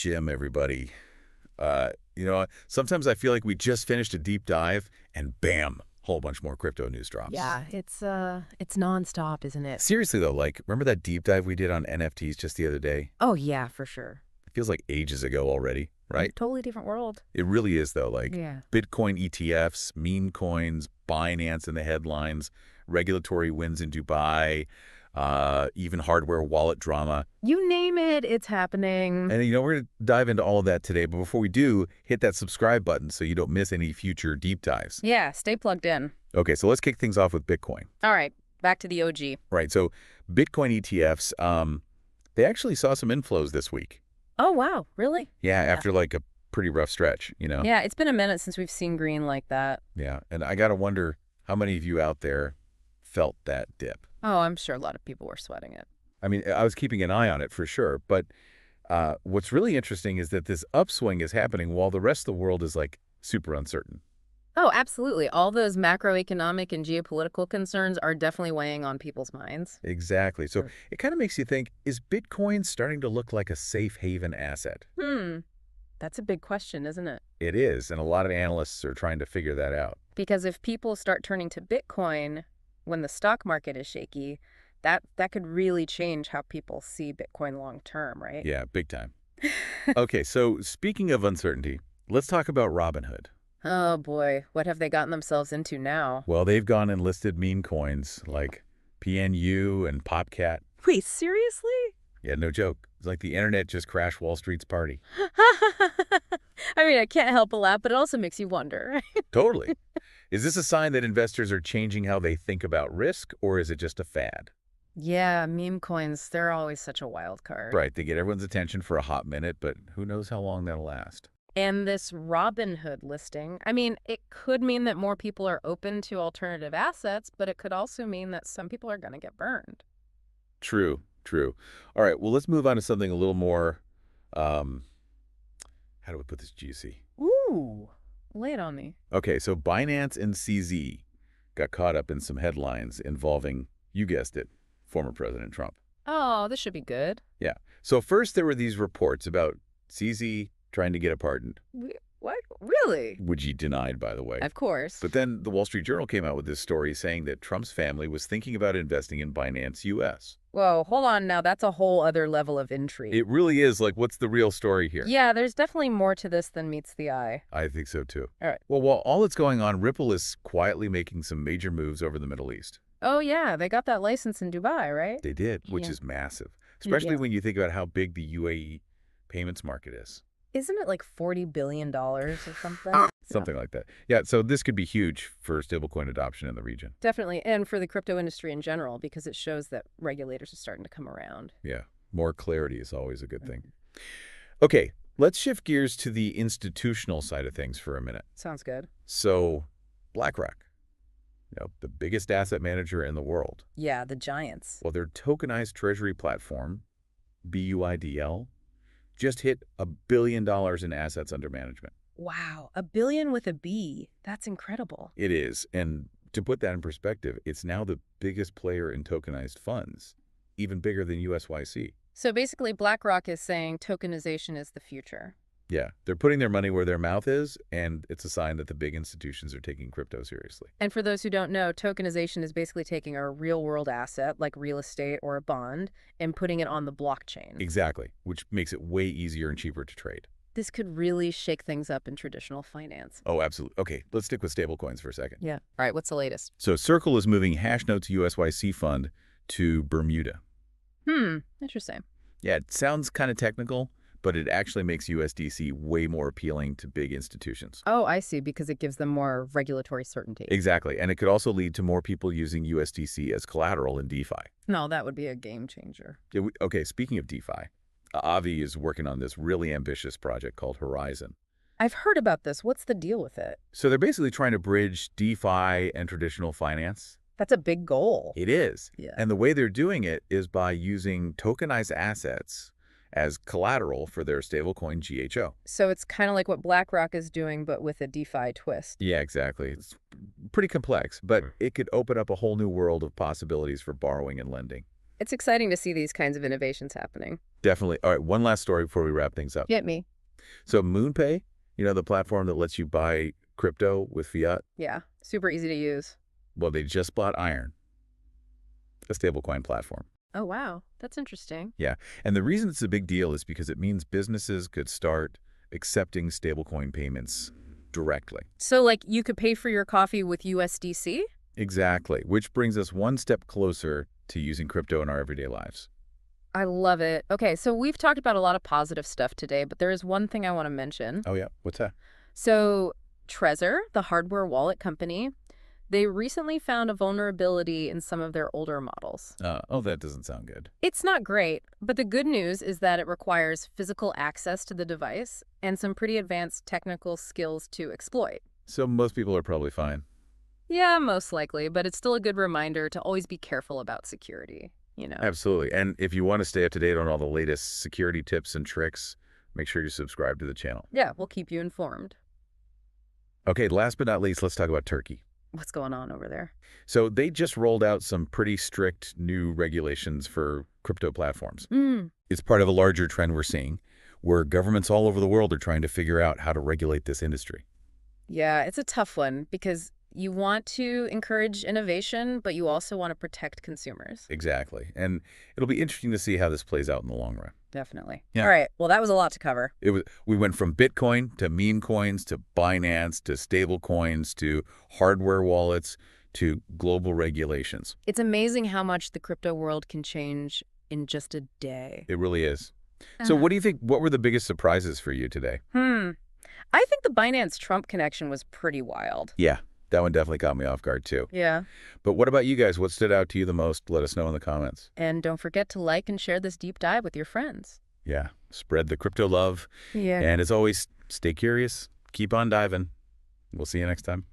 Jim, everybody. Sometimes I feel like we just finished a deep dive and bam, whole bunch more crypto news drops. Yeah, it's nonstop, isn't it? Seriously though, remember that deep dive we did on NFTs just the other day? Oh yeah, for sure. It feels like ages ago already, right? Totally different world. It really is though, Yeah. Bitcoin ETFs, meme coins, Binance in the headlines, regulatory wins in Dubai, even hardware wallet drama. You name it, it's happening. And we're going to dive into all of that today, but before we do, hit that subscribe button so you don't miss any future deep dives. Yeah, stay plugged in. Okay, so let's kick things off with Bitcoin. All right, back to the OG. Right, so Bitcoin ETFs, they actually saw some inflows this week. Oh, wow, really? Yeah, after a pretty rough stretch, Yeah, it's been a minute since we've seen green like that. Yeah, and I got to wonder how many of you out there felt that dip. Oh, I'm sure a lot of people were sweating it. I mean, I was keeping an eye on it for sure, but what's really interesting is that this upswing is happening while the rest of the world is super uncertain. Oh, absolutely. All those macroeconomic and geopolitical concerns are definitely weighing on people's minds. Exactly. So it kind of makes you think, is Bitcoin starting to look like a safe haven asset? That's a big question, isn't it? It is, and a lot of analysts are trying to figure that out. Because if people start turning to Bitcoin when the stock market is shaky, that could really change how people see Bitcoin long term, right? Yeah, big time. Okay, so speaking of uncertainty, let's talk about Robinhood. Oh boy, what have they gotten themselves into now? Well, they've gone and listed meme coins like PNU and Popcat. Wait, seriously? Yeah, no joke. It's like the internet just crashed Wall Street's party. I mean, I can't help but laugh, but it also makes you wonder. Totally. Is this a sign that investors are changing how they think about risk, or is it just a fad? Yeah, meme coins, they're always such a wild card. Right, they get everyone's attention for a hot minute, but who knows how long that'll last. And this Robinhood listing, I mean, it could mean that more people are open to alternative assets, but it could also mean that some people are going to get burned. True, true. All right, well, let's move on to something a little more, how do we put this juicy? Ooh, lay it on me. Okay, so Binance and CZ got caught up in some headlines involving, you guessed it, former President Trump. Oh, this should be good. Yeah. So first there were these reports about CZ trying to get a pardon. What? Really? Which he denied, by the way. Of course. But then the Wall Street Journal came out with this story saying that Trump's family was thinking about investing in BinanceUS. Whoa, hold on now. That's a whole other level of intrigue. It really is. What's the real story here? Yeah, there's definitely more to this than meets the eye. I think so, too. All right. Well, while all that's going on, Ripple is quietly making some major moves over the Middle East. Oh, yeah. They got that license in Dubai, right? They did, which is massive, especially when you think about how big the UAE payments market is. Isn't it like $40 billion or something? Something like that. Yeah, so this could be huge for stablecoin adoption in the region. Definitely, and for the crypto industry in general, because it shows that regulators are starting to come around. Yeah, more clarity is always a good thing. Okay, let's shift gears to the institutional side of things for a minute. Sounds good. So, BlackRock, the biggest asset manager in the world. Yeah, the giants. Well, their tokenized treasury platform, BUIDL, just hit $1 billion in assets under management. Wow, $1 billion with a B. That's incredible. It is. And to put that in perspective, it's now the biggest player in tokenized funds, even bigger than USYC. So basically, BlackRock is saying tokenization is the future. Yeah, they're putting their money where their mouth is, and it's a sign that the big institutions are taking crypto seriously. And for those who don't know, tokenization is basically taking a real-world asset, like real estate or a bond, and putting it on the blockchain. Exactly, which makes it way easier and cheaper to trade. This could really shake things up in traditional finance. Oh, absolutely. Okay, let's stick with stablecoins for a second. Yeah. All right, what's the latest? So Circle is moving Hashnote's USYC fund to Bermuda. Interesting. Yeah, it sounds kind of technical, but it actually makes USDC way more appealing to big institutions. Oh, I see, because it gives them more regulatory certainty. Exactly, and it could also lead to more people using USDC as collateral in DeFi. No, that would be a game changer. Okay, speaking of DeFi, Aave is working on this really ambitious project called Horizon. I've heard about this. What's the deal with it? So they're basically trying to bridge DeFi and traditional finance. That's a big goal. It is. Yeah. And the way they're doing it is by using tokenized assets as collateral for their stablecoin GHO. So it's kind of like what BlackRock is doing, but with a DeFi twist. Yeah, exactly. It's pretty complex, but it could open up a whole new world of possibilities for borrowing and lending. It's exciting to see these kinds of innovations happening. Definitely. All right, one last story before we wrap things up. Get me. So MoonPay, the platform that lets you buy crypto with fiat, Yeah, super easy to use. well, they just bought Iron, a stablecoin platform. Oh, wow. That's interesting. Yeah, and the reason it's a big deal is because it means businesses could start accepting stablecoin payments directly. So, like, you could pay for your coffee with USDC? Exactly, which brings us one step closer to using crypto in our everyday lives. I love it. Okay, so we've talked about a lot of positive stuff today, but there is one thing I want to mention. Oh, yeah, what's that? So, Trezor, the hardware wallet company, they recently found a vulnerability in some of their older models. Oh, that doesn't sound good. It's not great, but the good news is that it requires physical access to the device and some pretty advanced technical skills to exploit. So most people are probably fine. Yeah, most likely, but it's still a good reminder to always be careful about security. Absolutely. And if you want to stay up to date on all the latest security tips and tricks, make sure you subscribe to the channel. Yeah, we'll keep you informed. Okay, last but not least, let's talk about Turkey. What's going on over there? So they just rolled out some pretty strict new regulations for crypto platforms. It's part of a larger trend we're seeing where governments all over the world are trying to figure out how to regulate this industry. Yeah, it's a tough one because you want to encourage innovation, but you also want to protect consumers. Exactly. And it'll be interesting to see how this plays out in the long run. Definitely. Yeah. All right. Well, that was a lot to cover. We went from Bitcoin to meme coins to Binance to stable coins to hardware wallets to global regulations. It's amazing how much the crypto world can change in just a day. It really is. So what do you think, what were the biggest surprises for you today? I think the Binance-Trump connection was pretty wild. Yeah, that one definitely caught me off guard too. Yeah. But what about you guys? What stood out to you the most? Let us know in the comments. And don't forget to like and share this deep dive with your friends. Yeah, spread the crypto love. Yeah. And as always, stay curious, keep on diving. We'll see you next time.